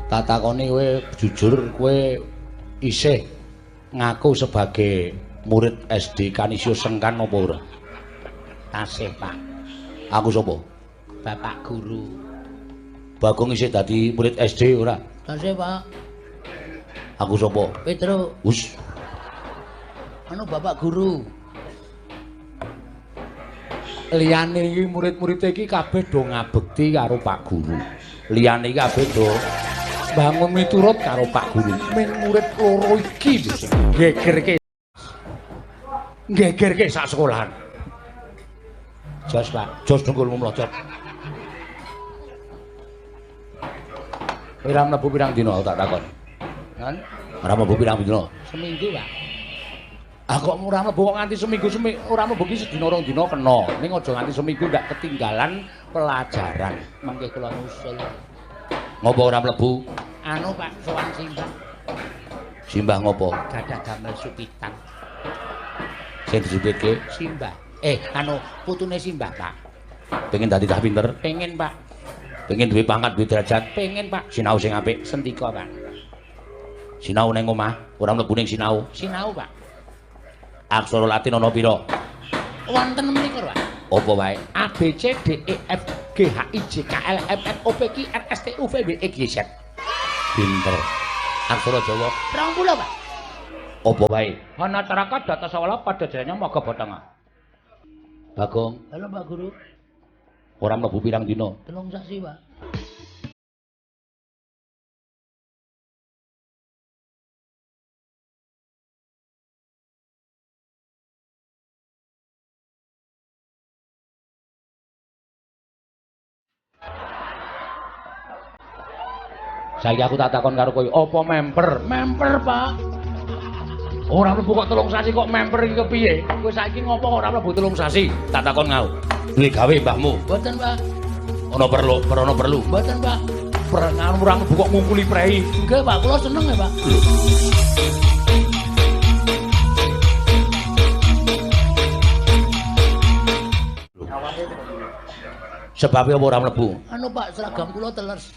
Tak takoni kowe jujur kowe isih ngaku sebagai murid SD Kanisius Sengkan apa ora? Tasih, Pak. Aku sapa? Bapak guru. Bagong isih dadi murid SD ora? Tasih, Pak. Aku sapa? Petro. Wus. Anu Bapak guru. Liyane iki murid-murid iki kabeh do ngabekti karo Pak Guru. Liyane iki kabeh do bangun miturut karo Pak Guru. Men murid loro iki gegerke sak sekolahan. Jos, Pak. Jos dengkulmu mlocot. Ora mlebu pirang dina tak takon. Kan? Ora mlebu pirang dina? Seminggu, Pak. Ah kok ora mlebu kok nganti seminggu ora mlebu ki sedina rong dina kena. Ning aja nganti seminggu ndak ketinggalan pelajaran. Mangke kula nusul. Ngopo ora mlebu? Anu, Pak, sowan simbah. Simbah ngopo? Gadah damel supitan. Sing disupitke Simbah. Anu putune simbah, Pak. pengen dadi dah pinter, Pengen, Pak. pengen duwe pangkat, duwe derajat, Pengen, Pak. sinau sing apik. Sentika, Pak. Sinau ning omah, ora mlebu ning sinau. Sinau, Pak. Aksara Latin ana pira? Wonten mriku, Pak. Apa wae? A B C D E F G H I J K L M N O P Q R S T U V W X Y Z. Pinter. Aksara Jawa 20, Pak. apa wae? Hanacaraka data sawala pada jayanya maga batanga. Bagong, Halo, Pak Guru. ora mlebu pirang dina? Telung sasi, Pak. Saiki aku tak takon karo kowe, apa memper? Memper, Pak. Ora mlebu kok telung sasi kok memper iki kepiye? Kowe saiki ngopo kok ora mlebu telung sasi? Tak takon ngau. Duwe gawe mbahmu. Mboten, Pak. Ana perlu, ana perlu. Mboten, Pak. Perengan ora mlebu kok ngungkuli prei. Nggih, Pak, kula seneng ya, Pak. Sebabnya apa ora mlebu? Anu, Pak, seragam kula teles.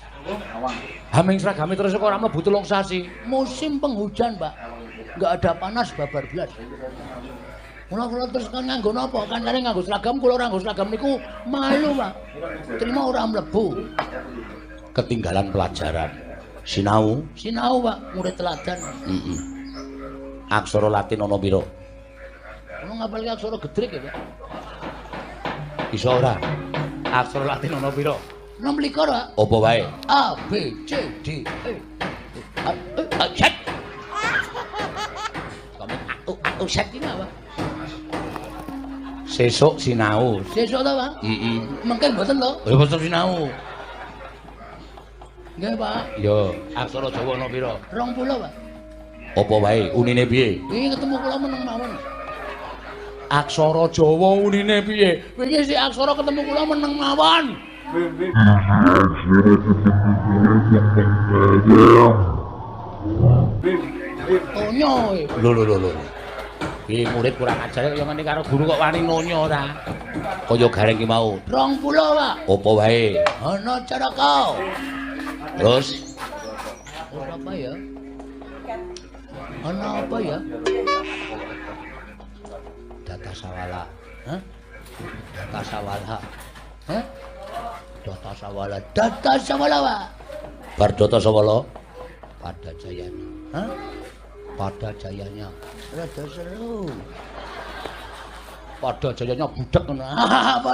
Haming seragame terus kok ora mlebu telung sasi. Musim penghujan, Pak. Enggak ada panas babar blas. Kula terus kan nganggo napa? Kan kare nganggo seragam, kula ora nganggo seragam niku malu, Pak. Terima ora mlebu. Ketinggalan pelajaran. Sinau, Sinau, Pak, murid teladan. heeh. Aksara Latin ana pira? Kula ngapalke aksara gedrik ya, Pak. Iso ora? Aksara Latin ana pira? 26, Pak. Apa wae? A B C D E Z. Kamu Z iki apa? Sesuk sinau. Sesuk ta, Pak? Heeh. Mengke mboten lho. Ya basa sinau. Nggih, Pak. Yo, aksara Jawa ana pira? 20, Pak. Apa wae? Unine piye? Wingi ketemu kula meneng mawon. Aksara Jawa unine piye? Wingi si aksara ketemu kula meneng mawon. Tonyo. Lho. Iki murid kurang ajar kaya ngene karo guru kok wani nonyo ora. Kaya gareng ki mau. 20, Pak. Apa wae? Ana caraka. Terus Apa ya? Ana apa ya? data sawala. Hah? Data sawala. Hah? Data sawala. Data sawala, Pak. Bar data sawala Pada jayanya. Hah? Pada jayanya. Rada seru. Pada jayanya budek ngono. Apa